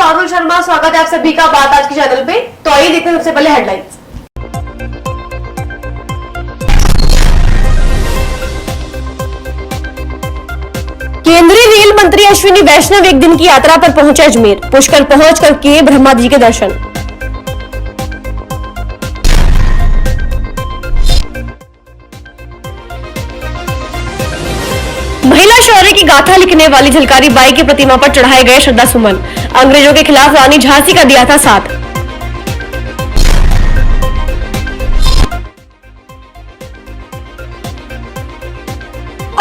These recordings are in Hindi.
पारुल शर्मा, स्वागत है आप सभी का बात आज के चैनल पे। तो आइए देखते हैं सबसे पहले हेडलाइंस। केंद्रीय रेल मंत्री अश्विनी वैष्णव एक दिन की यात्रा पर पहुंचे अजमेर। पुष्कर पहुंचकर किए ब्रह्मा जी के दर्शन। महिला शौर्य की गाथा लिखने वाली झलकारी बाई की प्रतिमा पर चढ़ाए गए श्रद्धा सुमन। अंग्रेजों के खिलाफ रानी झांसी का दिया था साथ।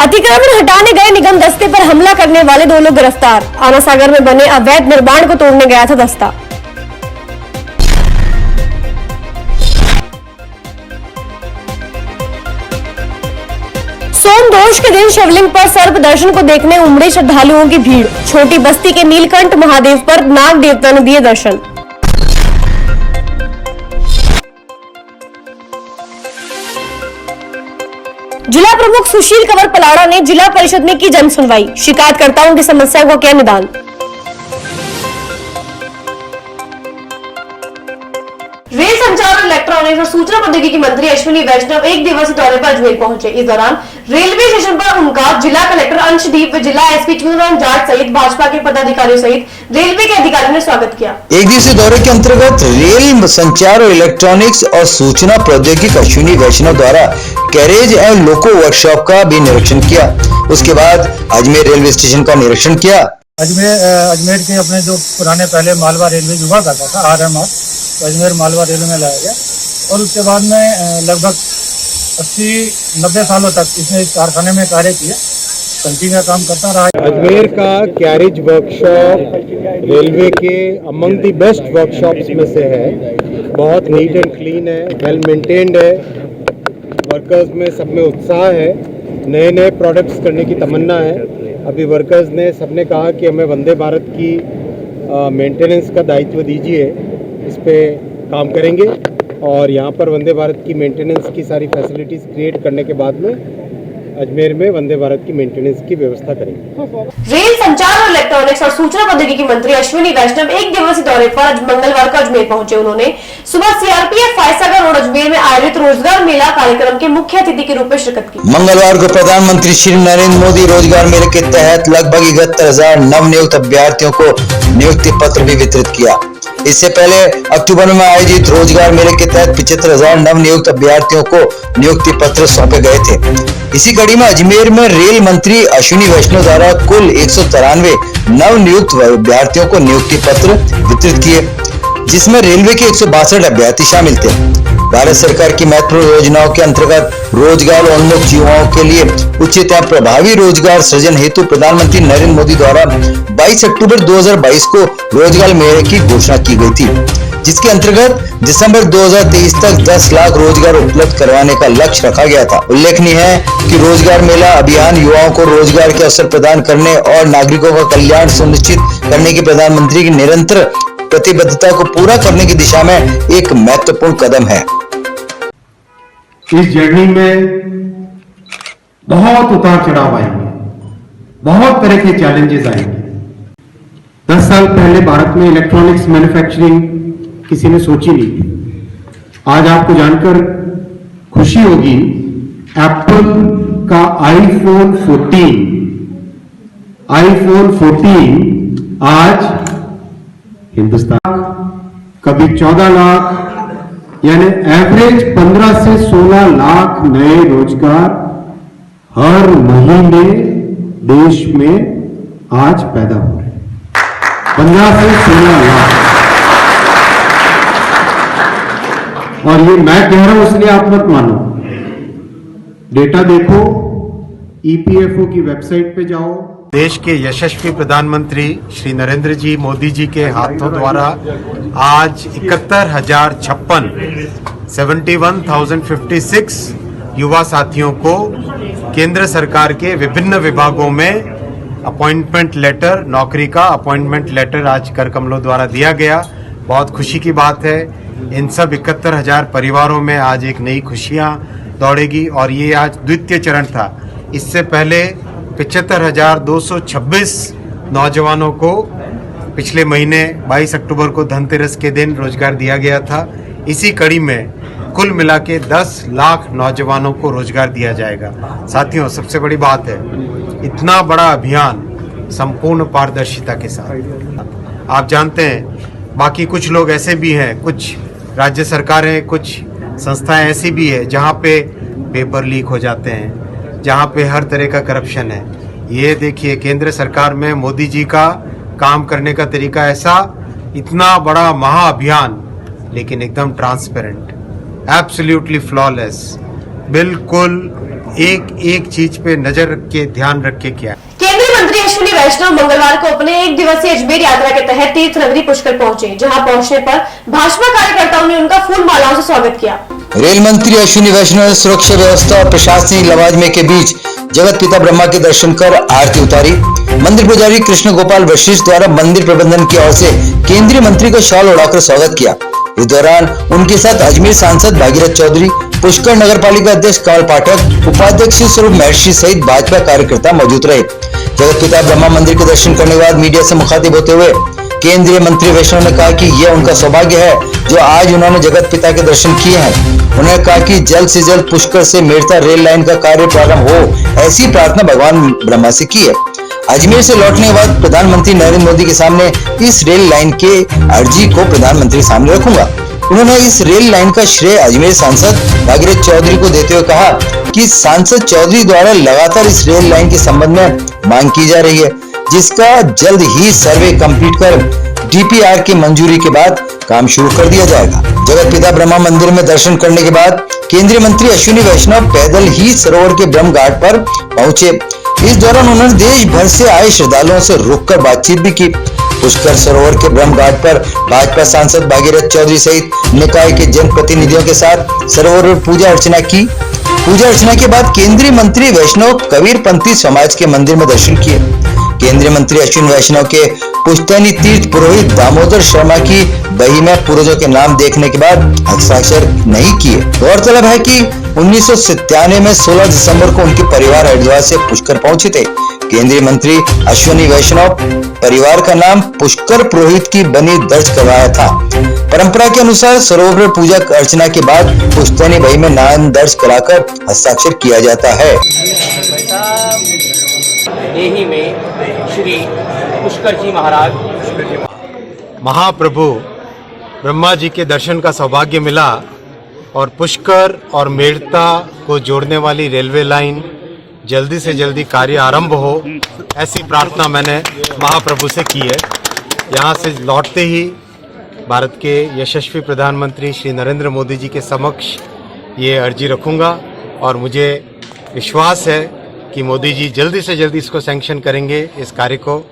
अतिक्रमण हटाने गए निगम दस्ते पर हमला करने वाले 2 लोग गिरफ्तार। आना सागर में बने अवैध निर्माण को तोड़ने गया था दस्ता। सोमदोष के दिन शिवलिंग पर सर्प दर्शन को देखने उमड़े श्रद्धालुओं की भीड़। छोटी बस्ती के नीलकंठ महादेव पर नाग देवता ने दिए दर्शन। जिला प्रमुख सुशील कंवर पलाड़ा ने जिला परिषद में की जन सुनवाई। शिकायतकर्ताओं की समस्या को किया निदान। रेल संचार और इलेक्ट्रॉनिक्स और सूचना प्रौद्योगिकी मंत्री अश्विनी वैष्णव एक दिवसीय दौरे पर अजमेर पहुंचे। इस दौरान रेलवे स्टेशन पर उनका जिला कलेक्टर अंशदीप व जिला एसपी चुनराम जाट सहित भाजपा के पदाधिकारियों सहित रेलवे के अधिकारियों ने स्वागत किया। एक दिवसीय दौरे के अंतर्गत रेल संचार और इलेक्ट्रॉनिक्स और सूचना प्रौद्योगिकी अश्विनी वैष्णव द्वारा कैरेज एंड लोको वर्कशॉप का भी निरीक्षण किया। उसके बाद अजमेर रेलवे स्टेशन का निरीक्षण किया। अजमेर के अपने जो पुराने पहले मालवा रेलवे हुआ करता था RMR, तो अजमेर मालवा रेलवे में लाया गया और उसके बाद में लगभग 80-90 सालों तक इसने इस कारखाने में कार्य किया, कंटिन्यू काम करता रहा। अजमेर का कैरेज वर्कशॉप रेलवे के अमंग दी बेस्ट वर्कशॉप्स में से है। बहुत नीट एंड क्लीन है, वेल मेंटेन्ड है, वर्कर्स में सब में उत्साह है, नए नए प्रोडक्ट्स करने की तमन्ना है। अभी वर्कर्स ने सबने कहा कि हमें वंदे भारत की मेंटेनेंस का दायित्व दीजिए, इस पे काम करेंगे और यहाँ पर वंदे भारत की मेंटेनेंस की सारी फैसिलिटीज़ क्रिएट करने के बाद में अजमेर में वंदे भारत की मेंटेनेंस की व्यवस्था करेंगे। रेल संचार और इलेक्ट्रॉनिक्स और सूचना प्रौद्योगिकी मंत्री अश्विनी वैष्णव एक दिवसीय दौरे पर मंगलवार को अजमेर पहुंचे। उन्होंने सुबह CRPF फायसागर रोड अजमेर में आयोजित रोजगार मेला कार्यक्रम के मुख्य अतिथि के रूप में शिरकत की। मंगलवार को प्रधानमंत्री श्री नरेंद्र मोदी रोजगार मेले के तहत लगभग 71,000 नवनियुक्त अभ्यर्थियों को नियुक्ति पत्र भी वितरित किया। इससे पहले अक्टूबर में आयोजित रोजगार मेले के तहत 75,000 नवनियुक्त अभ्यर्थियों को नियुक्ति पत्र सौंपे गए थे। इसी कड़ी में अजमेर में रेल मंत्री अश्विनी वैष्णव द्वारा कुल 193 नवनियुक्त अभ्यर्थियों को नियुक्ति पत्र वितरित किए, जिसमें रेलवे के 162 अभ्यर्थी शामिल थे। भारत सरकार की महत्वपूर्ण योजनाओं के अंतर्गत रोजगार उन्मुख युवाओं के लिए उचित एवं प्रभावी रोजगार सृजन हेतु प्रधानमंत्री नरेंद्र मोदी द्वारा 22 अक्टूबर 2022 को रोजगार मेले की घोषणा की गई थी, जिसके अंतर्गत दिसंबर 2023 तक 10 लाख रोजगार उपलब्ध करवाने का लक्ष्य रखा गया था। उल्लेखनीय है कि रोजगार मेला अभियान युवाओं को रोजगार के अवसर प्रदान करने और नागरिकों का कल्याण सुनिश्चित करने की प्रधानमंत्री की निरंतर प्रतिबद्धता को पूरा करने की दिशा में एक महत्वपूर्ण कदम है। इस जर्नी में बहुत उतार चढ़ाव आएंगे, बहुत तरह के चैलेंजेस आएंगे। 10 साल पहले भारत में इलेक्ट्रॉनिक्स मैन्युफैक्चरिंग किसी ने सोची नहीं थी। आज आपको जानकर खुशी होगी, एप्पल का iPhone 14 आज हिंदुस्तान, कभी 14 लाख, यानी एवरेज 15 से 16 लाख नए रोजगार हर महीने देश में आज पैदा हो रहे हैं। 15 से 16 लाख। और ये मैं कह रहा हूं इसलिए आप मत मानो, डेटा देखो, EPFO की वेबसाइट पे जाओ। देश के यशस्वी प्रधानमंत्री श्री नरेंद्र जी मोदी जी के हाथों द्वारा आज 71,056 युवा साथियों को केंद्र सरकार के विभिन्न विभागों में अपॉइंटमेंट लेटर, नौकरी का अपॉइंटमेंट लेटर आज कर कमलों द्वारा दिया गया। बहुत खुशी की बात है। इन सब 71,000 परिवारों में आज एक नई खुशियां दौड़ेगी और ये आज द्वितीय चरण था। इससे पहले 75,226 नौजवानों को पिछले महीने 22 अक्टूबर को धनतेरस के दिन रोजगार दिया गया था। इसी कड़ी में कुल मिला के 10 लाख नौजवानों को रोजगार दिया जाएगा। साथियों, सबसे बड़ी बात है, इतना बड़ा अभियान संपूर्ण पारदर्शिता के साथ। आप जानते हैं, बाकी कुछ लोग ऐसे भी हैं, कुछ राज्य सरकारें, कुछ संस्थाएं ऐसी भी है जहां पे पेपर लीक हो जाते हैं, जहां पे हर तरह का करप्शन है। ये देखिए, केंद्र सरकार में मोदी जी का काम करने का तरीका ऐसा, इतना बड़ा महाअभियान लेकिन एकदम ट्रांसपेरेंट, एब्सोल्युटली फ्लॉलेस, बिल्कुल एक चीज पे नजर रख के, ध्यान रख के किया। केंद्रीय मंत्री अश्विनी वैष्णव मंगलवार को अपने एक दिवसीय अजमेर यात्रा के तहत तीर्थ नगरी पुष्कर पहुंचे, जहां पहुंचने पर भाजपा कार्यकर्ताओं ने उनका फूल मालाओं से स्वागत किया। रेल मंत्री अश्विनी वैष्णव ने सुरक्षा व्यवस्था और प्रशासनिक लवाजमे के बीच जगत पिता ब्रह्मा के दर्शन कर आरती उतारी। मंदिर पुजारी कृष्ण गोपाल वशिष्ठ द्वारा मंदिर प्रबंधन की ओर से केंद्रीय मंत्री का शॉल उड़ाकर स्वागत किया। इस दौरान उनके साथ अजमेर सांसद भागीरथ चौधरी, पुष्कर नगर पालिका अध्यक्ष कमल पाठक, उपाध्यक्ष स्वरूप महर्षि सहित भाजपा कार्यकर्ता मौजूद रहे। जगत पिता ब्रह्मा मंदिर के दर्शन करने के बाद मीडिया से मुखातिब होते हुए केंद्रीय मंत्री वैष्णव ने कहा कि यह उनका सौभाग्य है जो आज उन्होंने जगत पिता के दर्शन किए हैं। उन्होंने कहा कि जल्द से जल्द पुष्कर से मेड़ता रेल लाइन का कार्य प्रारंभ हो, ऐसी प्रार्थना भगवान ब्रह्मा से की है। अजमेर से लौटने के बाद प्रधानमंत्री नरेंद्र मोदी के सामने इस रेल लाइन के अर्जी को प्रधानमंत्री के सामने रखूंगा। उन्होंने इस रेल लाइन का श्रेय अजमेर सांसद भागीरथ चौधरी को देते हुए कहा कि सांसद चौधरी द्वारा लगातार इस रेल लाइन के संबंध में मांग की जा रही है, जिसका जल्द ही सर्वे कंप्लीट कर डीपीआर की मंजूरी के बाद काम शुरू कर दिया जाएगा। जगत पिता ब्रह्मा मंदिर में दर्शन करने के बाद केंद्रीय मंत्री अश्विनी वैष्णव पैदल ही सरोवर के ब्रह्म घाट पर पहुंचे। इस दौरान उन्होंने देश भर से आए श्रद्धालुओं से रुककर बातचीत भी की। पुष्कर सरोवर के ब्रह्म घाट पर भाजपा सांसद भागीरथ चौधरी सहित निकाय के जनप्रतिनिधियों के साथ सरोवर में पूजा अर्चना की। पूजा अर्चना के बाद केंद्रीय मंत्री वैष्णव कबीरपंथी समाज के मंदिर में दर्शन किए। केंद्रीय मंत्री अश्विनी वैष्णव के पुश्तैनी तीर्थ पुरोहित दामोदर शर्मा की बही में पूर्वजों के नाम देखने के बाद हस्ताक्षर नहीं किए। गौरतलब है कि 1997 में 16 दिसंबर को उनके परिवार हरिद्वार से पुष्कर पहुंचे थे। केंद्रीय मंत्री अश्विनी वैष्णव परिवार का नाम पुष्कर पुरोहित की बनी दर्ज करवाया था। परंपरा के अनुसार सरोवर में पूजा अर्चना के बाद पुश्तैनी बही में नाम दर्ज कराकर हस्ताक्षर किया जाता है। देही में श्री पुष्कर जी महाराज महाप्रभु ब्रह्मा जी के दर्शन का सौभाग्य मिला और पुष्कर और मेड़ता को जोड़ने वाली रेलवे लाइन जल्दी से जल्दी कार्य आरंभ हो, ऐसी प्रार्थना मैंने महाप्रभु से की है। यहाँ से लौटते ही भारत के यशस्वी प्रधानमंत्री श्री नरेंद्र मोदी जी के समक्ष ये अर्जी रखूँगा और मुझे विश्वास है कि मोदी जी जल्दी से जल्दी इसको सैंक्शन करेंगे, इस कार्य को,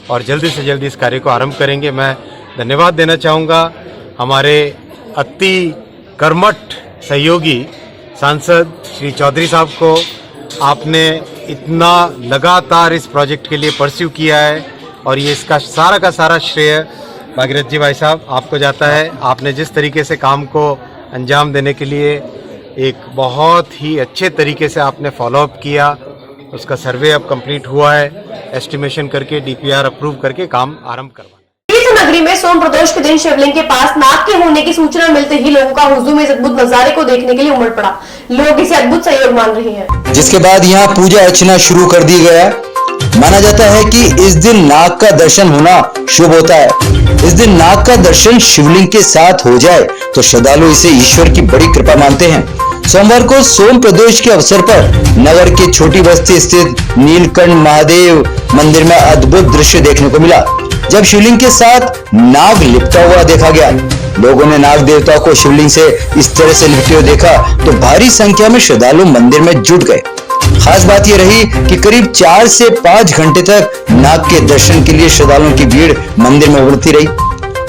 और जल्दी से जल्दी इस कार्य को आरंभ करेंगे। मैं धन्यवाद देना चाहूँगा हमारे अति कर्मठ सहयोगी सांसद श्री चौधरी साहब को। आपने इतना लगातार इस प्रोजेक्ट के लिए परस्यू किया है और ये इसका सारा का सारा श्रेय भागीरथ जी भाई साहब आपको जाता है। आपने जिस तरीके से काम को अंजाम देने के लिए एक बहुत ही अच्छे तरीके से आपने फॉलोअप किया, उसका सर्वे अब कंप्लीट हुआ है, एस्टिमेशन करके डीपीआर अप्रूव करके काम आरंभ करवा। तीर्थ नगरी में सोम प्रदोष के दिन शिवलिंग के पास नाग के होने की सूचना मिलते ही लोगों का हुजूम इस अद्भुत नजारे को देखने के लिए उमड़ पड़ा। लोग इसे अद्भुत सहयोग मान रहे हैं। जिसके बाद यहाँ पूजा अर्चना शुरू कर दी गया। माना जाता है कि इस दिन नाग का दर्शन होना शुभ होता है। इस दिन नाग का दर्शन शिवलिंग के साथ हो जाए तो श्रद्धालु इसे ईश्वर की बड़ी कृपा मानते हैं। सोमवार को सोम प्रदोष के अवसर पर नगर के छोटी बस्ती स्थित नीलकंठ महादेव मंदिर में अद्भुत दृश्य देखने को मिला, जब शिवलिंग के साथ नाग लिपटा हुआ देखा गया। लोगों ने नाग देवता को शिवलिंग से इस तरह से लिपटे हुए देखा तो भारी संख्या में श्रद्धालु मंदिर में जुट गए। खास बात यह रही कि करीब 4 से 5 घंटे तक नाग के दर्शन के लिए श्रद्धालुओं की भीड़ मंदिर में उमड़ती रही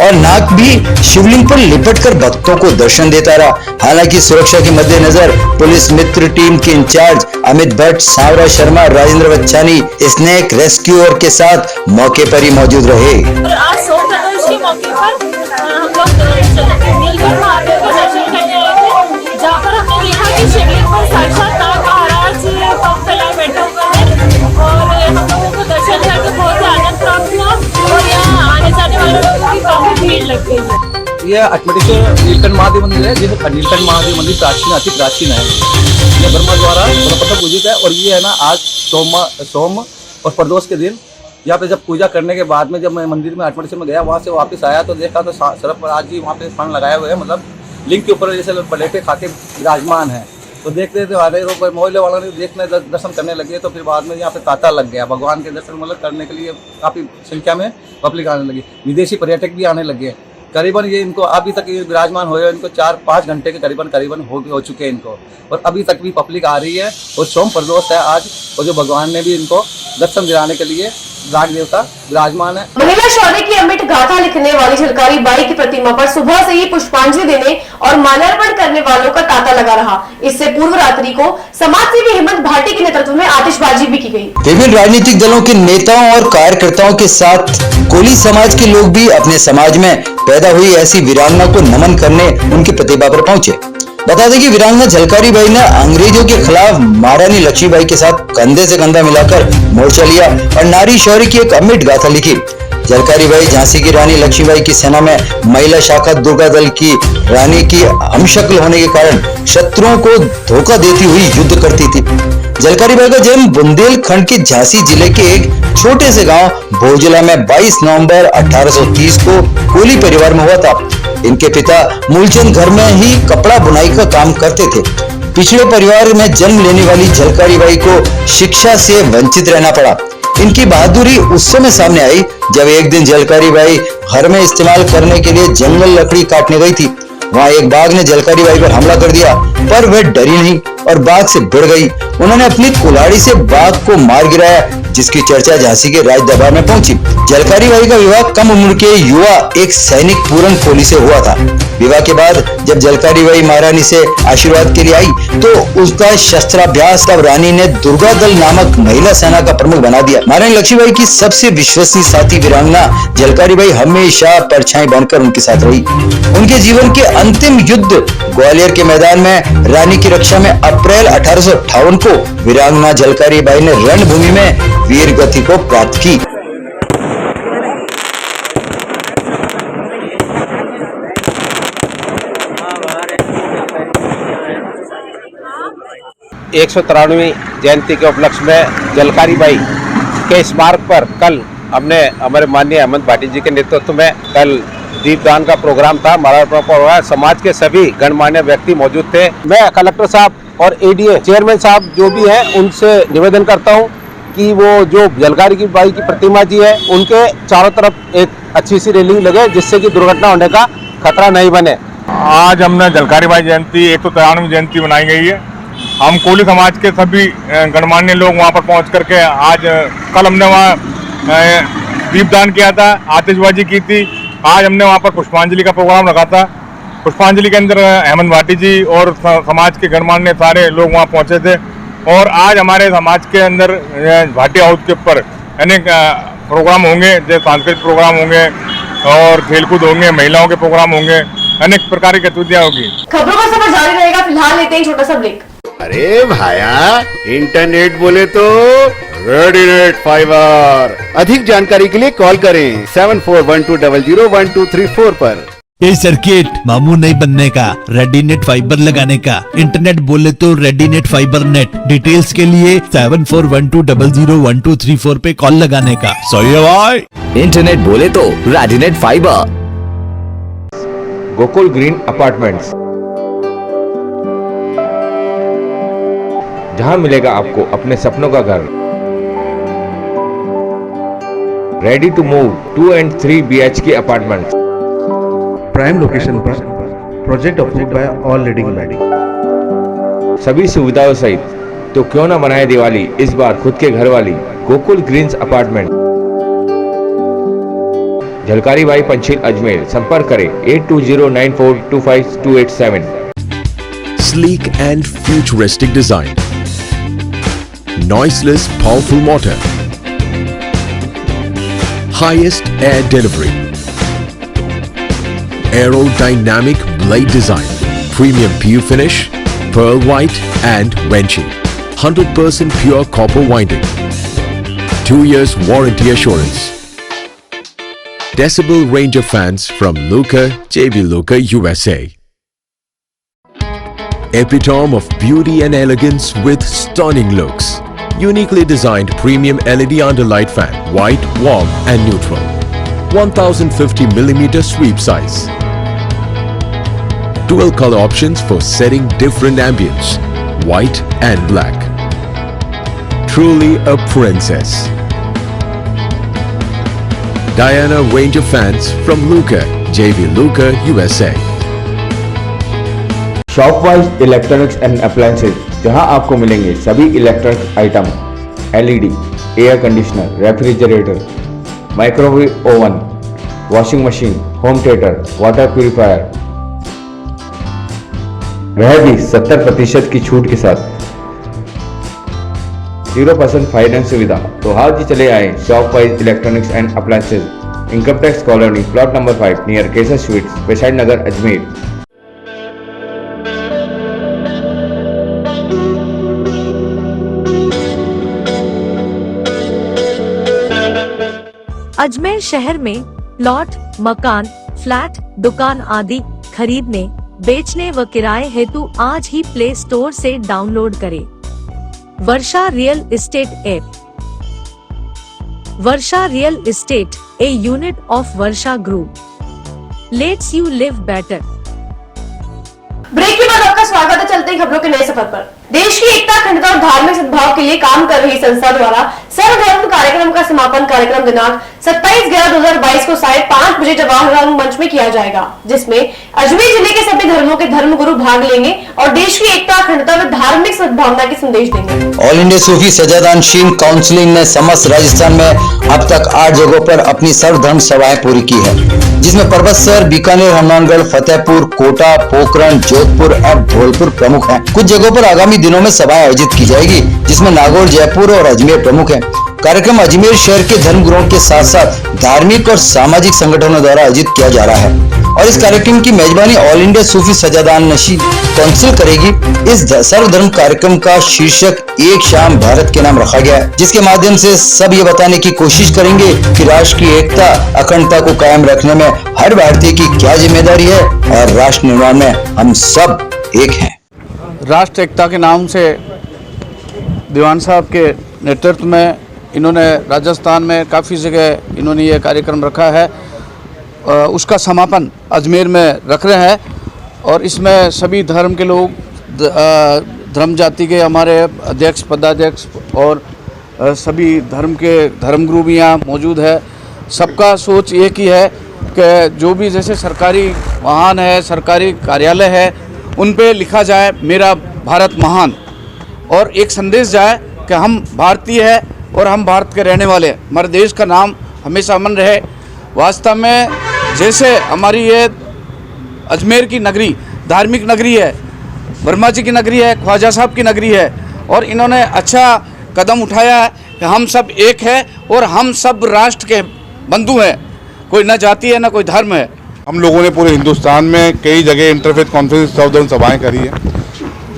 और नाग भी शिवलिंग पर लिपटकर भक्तों को दर्शन देता रहा। हालांकि सुरक्षा के मद्देनजर पुलिस मित्र टीम के इंचार्ज अमित भट्ट, सांवरा शर्मा, राजेंद्र बच्चानी स्नेक रेस्क्यूअर के साथ मौके पर ही मौजूद रहे। आज सोम प्रदोष के मौके पर हम लोग नीलकंठ महादेव का दर्शन करने आए थे, जहाँ पर हमने देखा कि शिवलिंग पर साक्षात नाग महाराज पंख फैलाए बैठे हुए हैं और हम लोगों को दर्शन करके बहुत ही आनंद प्राप्त हुआ और यहाँ आने जाने ये अटमटी से नीलकंठ महादेव मंदिर है, जिसे नीलकंठ महादेव मंदिर प्राचीन अति प्राचीन है। ये ब्रह्मा द्वारा सर्वप्रथम पूजित है और ये है ना आज सोम और प्रदोष के दिन यहाँ पे जब पूजा करने के बाद में जब मैं मंदिर में अटमटी से मैं गया, वहाँ से वापस आया तो देखा तो सर्वराज जी वहाँ पे फन लगाए हुए हैं, मतलब लिंग के ऊपर जैसे प्लेटें खाके विराजमान है। तो देखते थे आधे लोग मोहल्ले वालों ने देखने दर्शन करने लगे, तो फिर बाद में यहाँ पे तांता लग गया। भगवान के दर्शन मतलब करने के लिए काफ़ी संख्या में पब्लिक आने लगी, विदेशी पर्यटक भी आने लगे। करीबन ये इनको अभी तक ये विराजमान हुए, इनको 4-5 घंटे के करीबन हो चुके हैं इनको, और अभी तक भी पब्लिक आ रही है। और सोम प्रदोष है आज, और जो भगवान ने भी इनको दर्शन दिलाने के लिए राग देवता विराजमान है। महिला शौर्य की अमिट गाथा लिखने वाली झलकारी बाई की प्रतिमा पर सुबह से ही पुष्पांजलि देने और माल्यार्पण करने वालों का तांता लगा रहा। इससे पूर्व रात्रि को समाजसेवी हेमंत भाटी के नेतृत्व में आतिशबाजी भी की गई। विभिन्न राजनीतिक दलों के नेताओं और कार्यकर्ताओं के साथ कोली समाज के लोग भी अपने समाज में पैदा हुई ऐसी वीरांगना को नमन करने उनकी प्रतिभा पर पहुंचे। बता दें कि वीरांगना झलकारी बाई ने अंग्रेजों के खिलाफ महारानी लक्ष्मीबाई के साथ कंधे से कंधा मिलाकर मोर्चा लिया और नारी शौर्य की एक अमिट गाथा लिखी। झलकारी बाई झांसी की रानी लक्ष्मीबाई की सेना में महिला शाखा दुर्गा दल की रानी की हमशक्ल होने के कारण शत्रुओं को धोखा देती हुई युद्ध करती थी। झलकारी बाई का जन्म बुंदेलखंड के झांसी जिले के एक छोटे से गांव भोजला में 22 नवंबर 1830 को कोली परिवार में हुआ था। इनके पिता मूलचंद घर में ही कपड़ा बुनाई का काम करते थे। पिछड़े परिवार में जन्म लेने वाली झलकारी बाई को शिक्षा से वंचित रहना पड़ा। इनकी बहादुरी उस समय सामने आई जब एक दिन झलकारी बाई घर में इस्तेमाल करने के लिए जंगल लकड़ी काटने गई थी। वहाँ एक बाघ ने झलकारी बाई पर हमला कर दिया, पर वह डरी नहीं और बाघ से भिड़ गई। उन्होंने अपनी कुल्हाड़ी से बाघ को मार गिराया, जिसकी चर्चा झांसी के राज दरबार में पहुंची। झलकारी बाई का विवाह कम उम्र के युवा एक सैनिक पूरन कोली से हुआ था। विवाह के बाद जब झलकारी बाई महारानी से आशीर्वाद के लिए आई तो उसका शस्त्राभ्यास तब रानी ने दुर्गा दल नामक महिला सेना का प्रमुख बना दिया। महारानी लक्ष्मीबाई की सबसे विश्वसनीय साथी वीरांगना झलकारी बाई हमेशा परछाई बनकर उनके साथ रही। उनके जीवन के अंतिम युद्ध ग्वालियर के मैदान में रानी की रक्षा में अप्रैल 1858 को वीरांगना झलकारी बाई ने रणभूमि में वीर गति को प्राप्त की। एक 193वीं जयंती के उपलक्ष्य में झलकारी बाई के स्मारक पर कल हमने हमारे माननीय हेमंत भाटी जी के नेतृत्व में कल दीपदान का प्रोग्राम था। हमारा समाज के सभी गणमान्य व्यक्ति मौजूद थे। मैं कलेक्टर साहब और एडीए चेयरमैन साहब जो भी हैं उनसे निवेदन करता हूं कि वो जो झलकारी बाई की प्रतिमा जी है उनके चारों तरफ एक अच्छी सी रेलिंग लगे, जिससे कि दुर्घटना होने का खतरा नहीं बने। आज हमने झलकारी बाई जयंती 193वीं जयंती मनाई गई है। हम कोली समाज के सभी गणमान्य लोग वहाँ पर पहुँच करके आज कल हमने वहाँ दीपदान किया था, आतिशबाजी की थी। आज हमने वहाँ पर पुष्पांजलि का प्रोग्राम रखा था। पुष्पांजलि के अंदर हेमंत भाटी जी और समाज के गणमान्य सारे लोग वहाँ पहुँचे थे। और आज हमारे समाज के अंदर भाटी हाउस के ऊपर अनेक प्रोग्राम होंगे, जैसे सांस्कृतिक प्रोग्राम होंगे और खेलकूद होंगे, महिलाओं के प्रोग्राम होंगे, अनेक प्रकार की गतिविधियाँ होगी। खबरों का सफर जारी रहेगा। फिलहाल लेते हैं छोटा सा ब्रेक। अरे भाया, इंटरनेट बोले तो रेडीनेट फाइबर। अधिक जानकारी के लिए कॉल करें 7412001234 पर। ये सर्किट मामू नहीं बनने का, रेडीनेट फाइबर लगाने का। इंटरनेट बोले तो रेडीनेट फाइबर नेट। डिटेल्स के लिए 7412001234 पे कॉल लगाने का। सही है भाई। इंटरनेट बोले तो Readynet fibre. Gokul Green Apartments, जहां मिलेगा आपको अपने सपनों का घर। Ready to move 2 and 3 BHK apartments. Prime location पर, project approved by all leading body. सभी सुविधाओं सहित, तो क्यों ना मनाए दिवाली इस बार खुद के घर वाली। Gokul greens apartment, Jhalkari Bai Pancheel Ajmer. संपर्क करें 8209425287। Sleek and futuristic design, noiseless powerful motor, highest air delivery, aerodynamic blade design, premium PU finish, pearl white and Venchi, 100% pure copper winding, 2 years warranty assurance. decibel range of fans from Luca JB Luca USA. Epitome of beauty and elegance with stunning looks. Uniquely designed premium LED underlight fan, white, warm and neutral. 1050mm sweep size. Dual color options for setting different ambience, white and black. Truly a princess. Diana range of fans from Luca JB Luca USA. Shopwise electronics and appliances, जहां आपको मिलेंगे सभी electronic item, LED, air conditioner, refrigerator, microwave oven, washing machine, home theatre, water purifier, वह भी 70% की छूट के साथ, 0% फाइनेंस सुविधा। तो आज ही चले आए Shopwise electronics and appliances, income tax colony, plot number 5 near Kesar sweets, पेशाइड नगर, अजमेर। अजमेर शहर में प्लॉट, मकान, फ्लैट, दुकान आदि खरीदने, बेचने व किराए हेतु आज ही प्ले स्टोर से डाउनलोड करें Varsha real estate app. Varsha real estate, a unit of Varsha group, lets you live better. Break के बाद आपका स्वागत है। चलते हैं खबरों के नए सफर पर। देश की एकता, अखंडता और धार्मिक सद्भाव के लिए काम कर रही संस्था द्वारा सर्वधर्म कार्यक्रम का समापन कार्यक्रम दिनांक 27/11/2022 को 5:30 बजे जवाहर मंच में किया जाएगा, जिसमें अजमेर जिले के सभी धर्मों के धर्मगुरु भाग लेंगे और देश की एकता, अखंडता व धार्मिक सद्भावना के संदेश देंगे। ऑल इंडिया सूफी सजादान शीन काउंसिल ने समस्त राजस्थान में अब तक 8 जगहों पर अपनी सर्वधर्म सभाएं पूरी की है, जिसमें परबतसर, बीकानेर, हनुमानगढ़, फतेहपुर, कोटा, पोखरण, जोधपुर और धौलपुर प्रमुख हैं। कुछ जगहों पर आगामी दिनों में सभाएं आयोजित की जाएगी, जिसमें नागौर, जयपुर और अजमेर प्रमुख हैं। कार्यक्रम अजमेर शहर के धर्मगुरुओं के साथ साथ धार्मिक और सामाजिक संगठनों द्वारा आयोजित किया जा रहा है और इस कार्यक्रम की मेजबानी ऑल इंडिया सूफी सजादान नशीद काउंसिल करेगी। इस सर्वधर्म कार्यक्रम का शीर्षक एक शाम भारत के नाम रखा गया है, जिसके माध्यम से सब ये बताने की कोशिश करेंगे कि राष्ट्र की एकता, अखंडता को कायम रखने में हर भारतीय की क्या जिम्मेदारी है और राष्ट्र निर्माण में हम सब एक हैं। राष्ट्र एकता के नाम से दीवान साहब के नेतृत्व में इन्होंने राजस्थान में काफ़ी जगह इन्होंने ये कार्यक्रम रखा है। उसका समापन अजमेर में रख रहे हैं और इसमें सभी धर्म के लोग, धर्म जाति के हमारे अध्यक्ष, पदाध्यक्ष और सभी धर्म के धर्मगुरु भी यहाँ मौजूद है। सबका सोच एक ही है कि जो भी जैसे सरकारी वाहन है, सरकारी कार्यालय है, उन पे लिखा जाए मेरा भारत महान, और एक संदेश जाए कि हम भारतीय है और हम भारत के रहने वाले हैं, हमारे देश का नाम हमेशा अमन रहे। वास्तव में जैसे हमारी ये अजमेर की नगरी धार्मिक नगरी है, वर्मा जी की नगरी है, ख्वाजा साहब की नगरी है, और इन्होंने अच्छा कदम उठाया है कि हम सब एक है और हम सब राष्ट्र के बंधु हैं, कोई न जाति है न कोई धर्म है। हम लोगों ने पूरे हिंदुस्तान में कई जगह इंटरफेथ कॉन्फ्रेंस सर्वधर्म सभाएं करी है।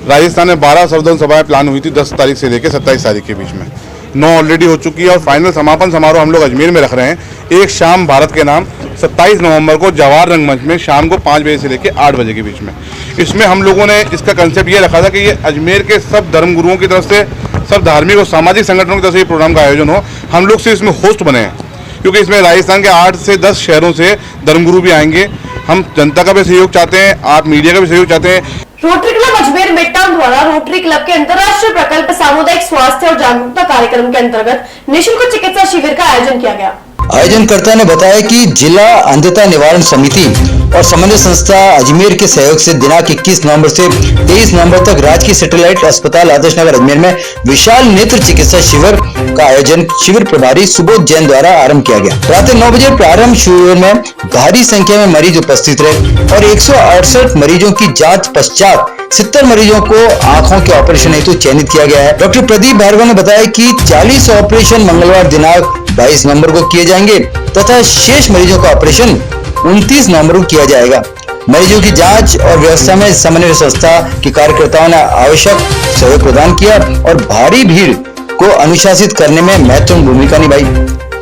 राजस्थान में 12 सर्वधर्म सभाएं प्लान हुई थी 10 तारीख से लेकर 27 तारीख के बीच में, 9 ऑलरेडी हो चुकी है और फाइनल समापन समारोह हम लोग अजमेर में रख रहे हैं। एक शाम भारत के नाम 27 नवंबर को जवाहर रंगमंच में शाम को 5 बजे से लेकर 8 बजे के बीच में। इसमें हम लोगों ने इसका कंसेप्ट ये रखा था कि ये अजमेर के सब धर्मगुरुओं की तरफ से, सब धार्मिक और सामाजिक संगठनों की तरफ से ये प्रोग्राम का आयोजन हो। हम लोग सिर्फ इसमें होस्ट बने हैं, क्योंकि इसमें राजस्थान के 8 से 10 शहरों से धर्मगुरु भी आएंगे। हम जनता का भी सहयोग चाहते हैं, आप मीडिया का भी सहयोग चाहते हैं। Rotary club Ajmer mid town द्वारा रोटरी क्लब के अंतर्राष्ट्रीय प्रकल्प सामुदायिक स्वास्थ्य और जागरूकता कार्यक्रम के अंतर्गत निःशुल्क चिकित्सा शिविर का आयोजन किया गया। आयोजनकर्ता ने बताया कि जिला अंधता निवारण समिति और समन्वय संस्था अजमेर के सहयोग से दिनांक 21 नवंबर से 23 नवंबर तक राजकीय सैटेलाइट अस्पताल आदर्श नगर अजमेर में विशाल नेत्र चिकित्सा शिविर का आयोजन शिविर प्रभारी सुबोध जैन द्वारा आरंभ किया गया। रात 9 बजे प्रारंभ शिविर में भारी संख्या में मरीज उपस्थित रहे और 168 मरीजों की जाँच पश्चात 70 मरीजों को आंखों के ऑपरेशन हेतु चयनित किया गया है। डॉक्टर प्रदीप भार्गव ने बताया कि 40 ऑपरेशन मंगलवार दिनांक 22 नवंबर को किए जाएंगे तथा शेष मरीजों का ऑपरेशन 29 नवंबर को किया जाएगा। मरीजों की जांच और व्यवस्था में समन्वय संस्था के कार्यकर्ताओं ने आवश्यक सहयोग प्रदान किया और भारी भीड़ को अनुशासित करने में महत्वपूर्ण भूमिका निभाई।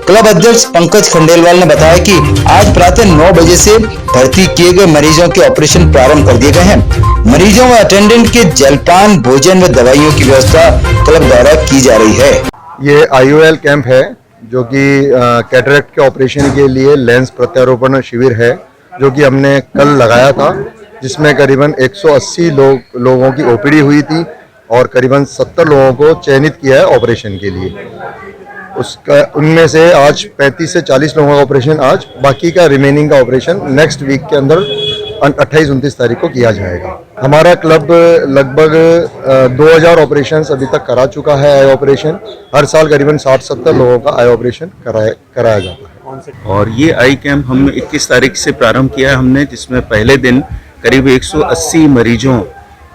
क्लब अध्यक्ष पंकज खंडेलवाल ने बताया कि आज प्रातः 9 बजे से भर्ती किए गए मरीजों के ऑपरेशन प्रारंभ कर दिए गए हैं। मरीजों व अटेंडेंट के जलपान, भोजन व दवाइयों की व्यवस्था क्लब द्वारा की जा रही है। ये IOL कैंप है जो कि कैटरेक्ट के ऑपरेशन के लिए लेंस प्रत्यारोपण शिविर है जो कि हमने कल लगाया था, जिसमें करीबन 180 लोगों की ओपीडी हुई थी और करीबन 70 लोगों को चयनित किया है ऑपरेशन के लिए। उनमें से आज 35 से 40 लोगों का ऑपरेशन आज, बाकी का रिमेनिंग का ऑपरेशन नेक्स्ट वीक के अंदर 28-29 तारीख को किया जाएगा। हमारा क्लब लगभग 2000 ऑपरेशन अभी तक करा चुका है आई ऑपरेशन। हर साल करीबन 60-70 लोगों का आई ऑपरेशन कराया जाता है। और ये आई कैंप हम 21 तारीख से प्रारंभ किया है हमने, जिसमें पहले दिन करीब 180 मरीजों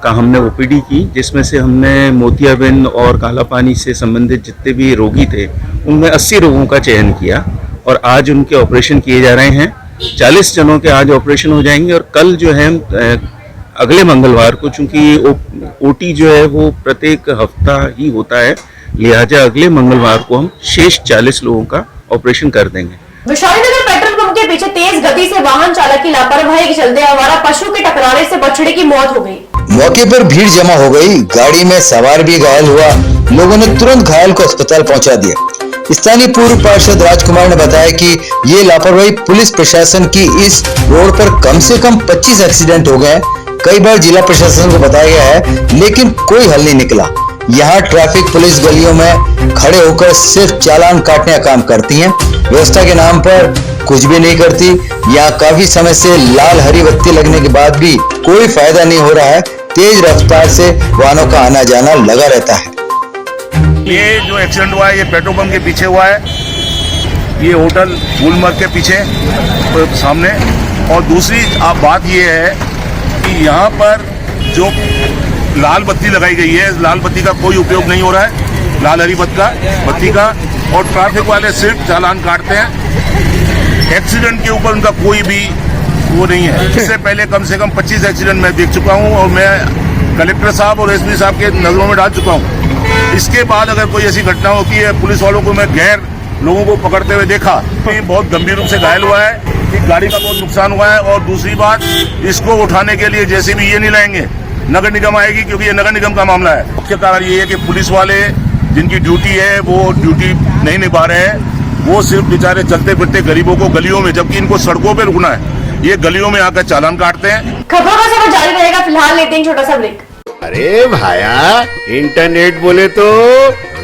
का हमने ओपीडी की, जिसमें से हमने मोतियाबिंद और काला पानी से संबंधित जितने भी रोगी थे उनमें 80 रोगों का चयन किया और आज उनके ऑपरेशन किए जा रहे हैं। 40 जनों के आज ऑपरेशन हो जाएंगे और कल जो है अगले मंगलवार को, चूंकि ओटी जो है वो प्रत्येक हफ्ता ही होता है, लिहाजा अगले मंगलवार को हम शेष 40 लोगों का ऑपरेशन कर देंगे। विशालीनगर पेट्रोल पंप के पीछे तेज गति से वाहन चालक की लापरवाही के चलते आवारा पशु के टकराने से बछड़े की मौत हो गई। मौके पर भीड़ जमा हो गई, गाड़ी में सवार भी घायल हुआ। लोगों ने तुरंत घायल को अस्पताल पहुंचा दिया। स्थानीय पूर्व पार्षद राजकुमार ने बताया कि ये लापरवाही पुलिस प्रशासन की, इस रोड पर कम से कम 25 एक्सीडेंट हो गए। कई बार जिला प्रशासन को बताया गया है लेकिन कोई हल नहीं निकला। यहाँ ट्रैफिक पुलिस गलियों में खड़े होकर सिर्फ चालान काटने का काम करती है, व्यवस्था के नाम पर कुछ भी नहीं करती। यहाँ काफी समय से लाल हरी बत्ती लगने के बाद भी कोई फायदा नहीं हो रहा है। तेज रफ्तार से वाहनों का आना जाना लगा रहता है। ये जो एक्सीडेंट हुआ है ये पेट्रोल पंप के पीछे हुआ है, ये होटल गुलमर्ग के पीछे सामने। और दूसरी बात ये है कि यहाँ पर जो लाल बत्ती लगाई गई है, लाल बत्ती का कोई उपयोग नहीं हो रहा है, लाल हरी बत्ती का, और ट्रैफिक वाले सिर्फ चालान काटते हैं। एक्सीडेंट के ऊपर उनका कोई भी वो नहीं है। इससे पहले कम से कम 25 एक्सीडेंट मैं देख चुका हूँ और मैं कलेक्टर साहब और एसपी साहब के नजरों में डाल चुका हूँ। इसके बाद अगर कोई ऐसी घटना होती है, पुलिस वालों को मैं गैर लोगों को पकड़ते हुए देखा तो ये बहुत गंभीर रूप से घायल हुआ है, कि गाड़ी का बहुत नुकसान हुआ है। और दूसरी बात, इसको उठाने के लिए जैसे भी ये नहीं लाएंगे, नगर निगम आएगी, क्योंकि ये नगर निगम का मामला है। मुख्य कारण ये है कि पुलिस वाले जिनकी ड्यूटी है वो ड्यूटी नहीं निभा रहे हैं। वो सिर्फ बेचारे चलते फिरते गरीबों को गलियों में, जबकि इनको सड़कों पे रुकना है, ये गलियों में आकर चालान काटते हैं। खबरों का सफर जारी रहेगा, फिलहाल लेते हैं छोटा सा ब्रेक। अरे भाया, इंटरनेट बोले तो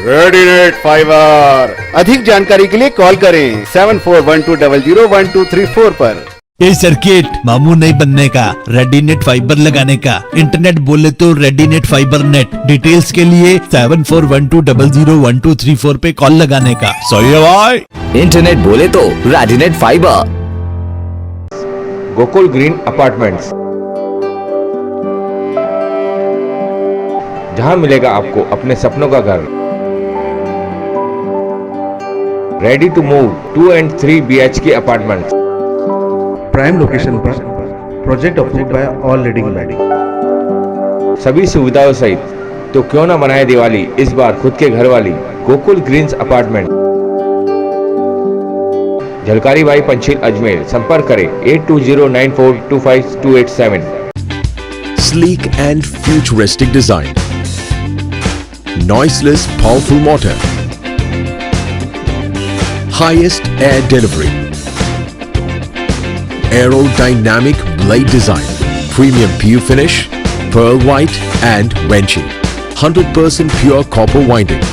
रेडीनेट फाइबर। अधिक जानकारी के लिए कॉल करें 7412001234 पर। ये सर्किट मामू नहीं बनने का, रेडीनेट फाइबर लगाने का। इंटरनेट बोले तो रेडीनेट फाइबर नेट। डिटेल्स के लिए 7412001234 पे कॉल लगाने का। सही है भाई। इंटरनेट बोले तो Readynet fibre. Gokul Green Apartments, जहां मिलेगा आपको अपने सपनों का घर। Ready to move 2 and 3 BHK apartments. Prime location पर, project approved by all leading मैडी। सभी सुविधाओं सहित, तो क्यों ना मनाए दिवाली इस बार खुद के घर वाली। Gokul greens apartment, Jhalkari Bai Pancheel Ajmer. संपर्क करें 8209425287। Sleek and futuristic design, noiseless powerful motor, highest air delivery, aerodynamic blade design, premium PU finish, pearl white and Venchi, 100% pure copper winding,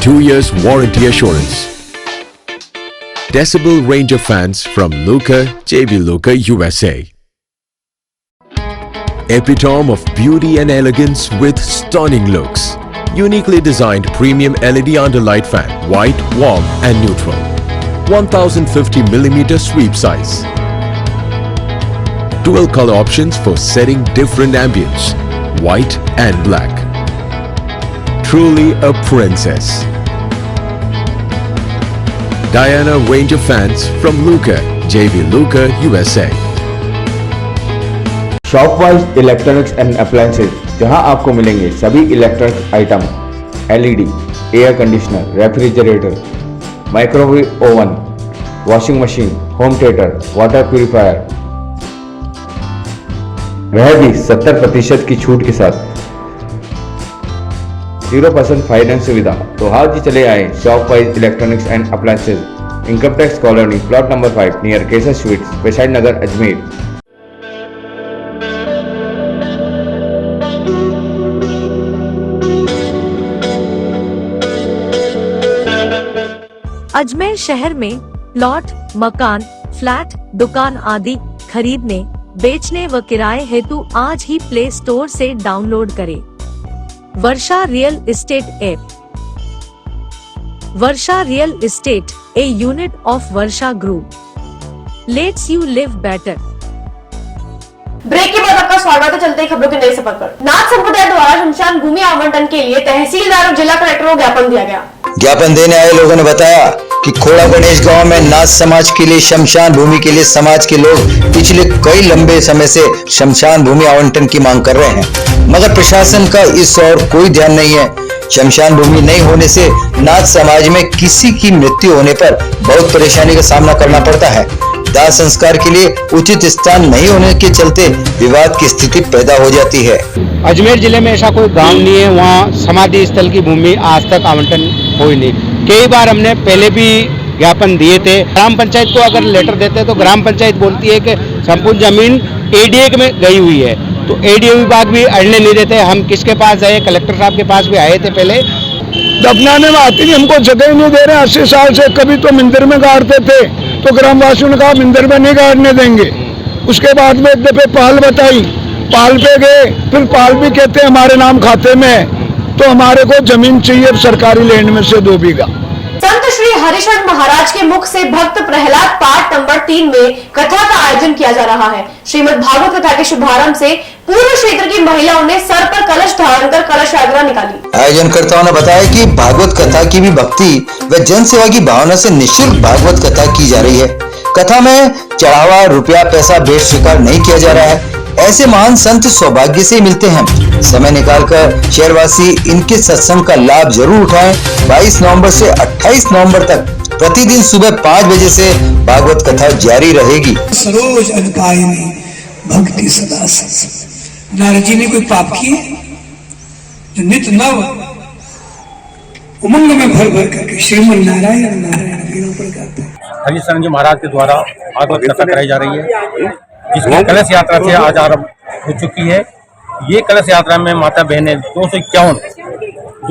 2 years warranty assurance. Decibel range of fans from Luca, JB Luca, USA. Epitome of beauty and elegance with stunning looks. Uniquely designed premium LED underlight fan, white, warm and neutral. 1050mm sweep size. Dual color options for setting different ambience, white and black. Truly a princess. Diana range of fans from Luca, JV Luca, USA. Shopwise electronics and appliances, जहां आपको मिलेंगे सभी electronic item, LED, air conditioner, refrigerator, microwave oven, washing machine, home theatre, water purifier, वह भी 70% की छूट के साथ, 0% फाइनेंस सुविधा। तो आज ही चले आए Shopwise electronics and appliances, income tax colony, plot number 5 near Kesar sweets, Vaishali Nagar, Ajmer. Ajmer शहर में प्लॉट, मकान, फ्लैट, दुकान आदि खरीदने, बेचने व किराए हेतु आज ही प्ले स्टोर से डाउनलोड करें Varsha real estate app. Varsha real estate, a unit of Varsha group, lets you live better. Break के बाद आपका स्वागत है। चलते खबरों के नए सफर पर। नाथ संप्रदाय द्वारा शमशान भूमि आवंटन के लिए तहसीलदार और जिला कलेक्टर को ज्ञापन दिया गया। ज्ञापन देने आए लोगों ने बताया कि खोड़ा गणेश गांव में नाथ समाज के लिए शमशान भूमि के लिए समाज के लोग पिछले कई लंबे समय से शमशान भूमि आवंटन की मांग कर रहे हैं, मगर प्रशासन का इस ओर कोई ध्यान नहीं है। शमशान भूमि नहीं होने से नाथ समाज में किसी की मृत्यु होने पर बहुत परेशानी का सामना करना पड़ता है। दाह संस्कार के लिए उचित स्थान नहीं होने के चलते विवाद की स्थिति पैदा हो जाती है। अजमेर जिले में ऐसा कोई गांव नहीं है वहाँ समाधि स्थल की भूमि आज तक आवंटन हुई नहीं। कई बार हमने पहले भी ज्ञापन दिए थे। ग्राम पंचायत को अगर लेटर देते तो ग्राम पंचायत बोलती है कि संपूर्ण जमीन एडीए में गई हुई है, तो एडीए विभाग भी अड़ने नहीं देते। हम किसके पास जाए, कलेक्टर साहब के पास भी आए थे पहले। दफनाने में आती नहीं, हमको जगह ही नहीं दे रहे 80 साल से। कभी तो मंदिर में गाड़ते थे तो ग्रामवासियों ने कहा मंदिर में नहीं गाड़ने देंगे। उसके बाद में एक दफे पाल बताई, पाल पे गए, फिर पाल भी कहते हैं हमारे नाम खाते में, तो हमारे को जमीन चाहिए सरकारी लैंड में से 2 बीघा। संत श्री हरिशरण महाराज के मुख से भक्त प्रहलाद पाठ नंबर 3 में कथा का आयोजन किया जा रहा है। श्रीमद् भागवत कथा के शुभारंभ से पूर्व क्षेत्र की महिलाओं ने सर पर कलश धारण कर कलश यात्रा निकाली। आयोजनकर्ताओं ने बताया कि भागवत कथा की भी भक्ति व जन सेवा की भावना से निःशुल्क भागवत कथा की जा रही है। कथा में चढ़ावा, रुपया, पैसा भेंट स्वीकार नहीं किया जा रहा है। ऐसे महान संत सौभाग्य से मिलते हैं। समय निकालकर शहरवासी इनके सत्संग का लाभ जरूर उठाएं। 22 नवंबर से 28 नवंबर तक प्रतिदिन सुबह 5 बजे से भागवत कथा जारी रहेगी। सरोज अनपायिनी भक्ति सदा सत्संग। नारद जी ने कोई पाप किए जो नित नव उमंग में भर भर करके श्रीमन नारायण नारायण गिरोपण करते हैं। हरिशरण जी महाराज के द्वारा भागवत कथा कराई जा रही है, जिसकी कलश यात्रा से आज आरंभ हो चुकी है। ये कलश यात्रा में माता बहनें 251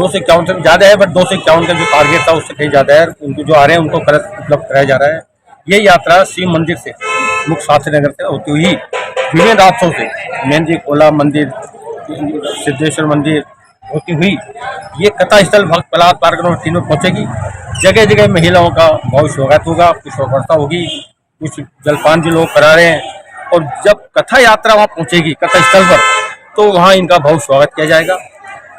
से ज्यादा है, बट 251 का जो टारगेट था उससे कहीं ज्यादा है। उनको जो आ रहे हैं उनको कलश उपलब्ध कराया जा रहा है। ये यात्रा शिव मंदिर से मुख्य शास्त्री नगर से होती हुई विभिन्न रास्तों से मेन जी कोला मंदिर, सिद्धेश्वर मंदिर होती हुई ये कथा स्थल भक्त प्रहलाद पार्क नंबर 3 में पहुंचेगी। जगह जगह महिलाओं का बहुत स्वागत होगा, कुछ व्यवस्था होगी, कुछ जलपान भी लोग करा रहे हैं। और जब कथा यात्रा वहाँ पहुंचेगी कथा स्थल पर, तो वहाँ इनका बहुत स्वागत किया जाएगा।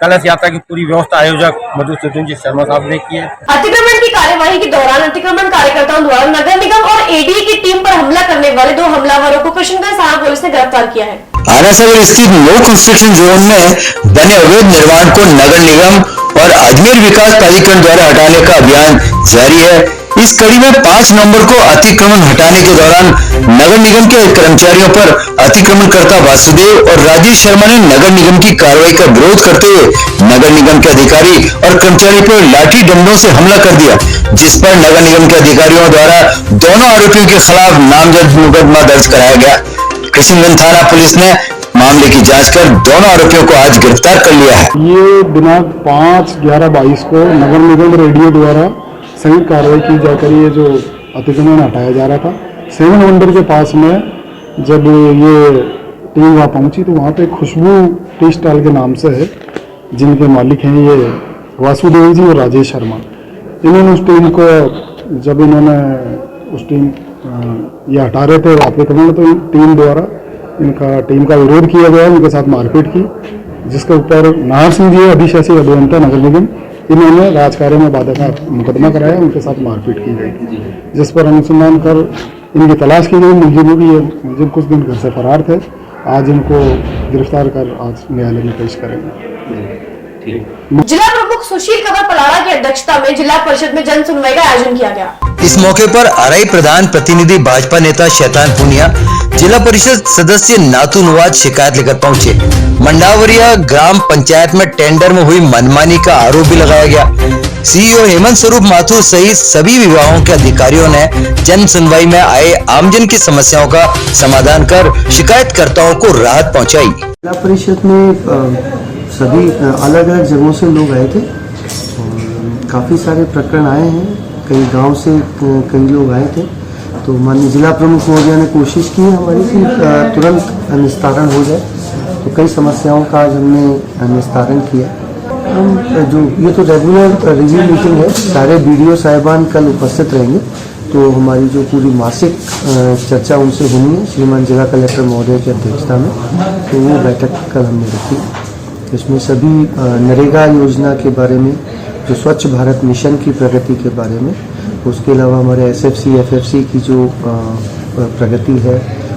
कलश यात्रा की पूरी व्यवस्था आयोजक मधुसूदन जी शर्मा साहब ने की है। अतिक्रमण की कार्यवाही के दौरान अतिक्रमण कार्यकर्ताओं द्वारा नगर निगम और एडीए की टीम पर हमला करने वाले 2 हमलावरों को कृष्णगंज थाना पुलिस ने गिरफ्तार किया है। आनासागर स्थित नो कंस्ट्रक्शन जोन में बने अवैध निर्माण को नगर निगम और अजमेर विकास प्राधिकरण द्वारा हटाने का अभियान जारी है। इस कड़ी में 5 नवंबर को अतिक्रमण हटाने के दौरान नगर निगम के कर्मचारियों पर अतिक्रमणकर्ता वासुदेव और राजेश शर्मा ने नगर निगम की कार्रवाई का विरोध करते हुए नगर निगम के अधिकारी और कर्मचारी पर लाठी डंडों से हमला कर दिया, जिस पर नगर निगम के अधिकारियों द्वारा दोनों आरोपियों के खिलाफ नामजद मुकदमा दर्ज कराया गया। कृष्णगंज थाना पुलिस ने मामले की जांच कर दोनों आरोपियों को आज गिरफ्तार कर लिया है। ये दिनांक 5/11/22 को नगर निगम रेडियो द्वारा संयुक्त कार्रवाई की जाकर ये जो अतिक्रमण हटाया जा रहा था, 7 वंडर के पास में जब ये टीम वहाँ पहुंची तो वहाँ पे खुशबू टी स्टॉल के नाम से है, जिनके मालिक हैं ये वासुदेव जी और राजेश शर्मा। इन्होंने उस टीम को जब इन्होंने उस टीम ये हटा रहे थे अतिक्रमण, तो टीम द्वारा टीम का विरोध किया गया, उनके साथ मारपीट की, जिसके ऊपर नाहर सिंह जी अधिशासी अभियंता नगर निगम, इन्होंने राजकार्य में बाधा का मुकदमा कराया, उनके साथ मारपीट की गई, जिस पर अनुसंधान कर इनकी तलाश की गई। मुलजिमों की ये मुलजिम कुछ दिन घर से फरार थे। आज इनको गिरफ्तार कर आज न्यायालय में पेश करेंगे। जिला प्रमुख सुशील कंवर पलाड़ा की अध्यक्षता में जिला परिषद में जन सुनवाई का आयोजन किया गया। इस मौके पर अराई प्रधान प्रतिनिधि भाजपा नेता शैतान पूनिया, जिला परिषद सदस्य नातू नवाज शिकायत लेकर पहुंचे। मंडावरिया ग्राम पंचायत में टेंडर में हुई मनमानी का आरोप भी लगाया गया। सीईओ हेमंत स्वरूप माथुर सहित सभी विभागों के अधिकारियों ने जन सुनवाई में आए आमजन की समस्याओं का समाधान कर शिकायतकर्ताओं को राहत पहुंचाई। जिला परिषद में सभी अलग अलग जगहों से लोग आए थे और काफ़ी सारे प्रकरण आए हैं, कई गांव से कई लोग आए थे। तो माननीय जिला प्रमुख महोदय ने कोशिश की हमारी कि तुरंत निस्तारण हो जाए, तो कई समस्याओं का आज हमने निस्तारण किया। हम जो ये तो रेगुलर रिव्यू मीटिंग है, सारे बीडीओ साहिबान कल उपस्थित रहेंगे, तो हमारी जो पूरी मासिक चर्चा उनसे होनी है श्रीमान जिला कलेक्टर महोदय की अध्यक्षता में, तो वो बैठक कल हमने रखी। इसमें सभी नरेगा योजना के बारे में, जो स्वच्छ भारत मिशन की प्रगति के बारे में, उसके अलावा हमारे एसएफसी एफएफसी की जो प्रगति है,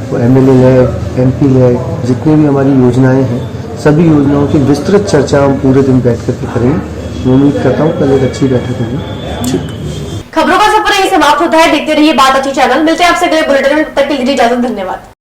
वो एमएलए लैब, एमपी लैब, जितनी भी हमारी योजनाएं हैं, सभी योजनाओं की विस्तृत चर्चा हम पूरे दिन बैठ करके करेंगे। मैं उम्मीद करता हूँ कल एक अच्छी बैठक होगी। खबरों का सफर यही समाप्त होता है। देखते रहिए बात अच्छी चैनल। मिलते हैं आपसे अगले बुलेटिन में, तब तक के लिए इजाजत। धन्यवाद।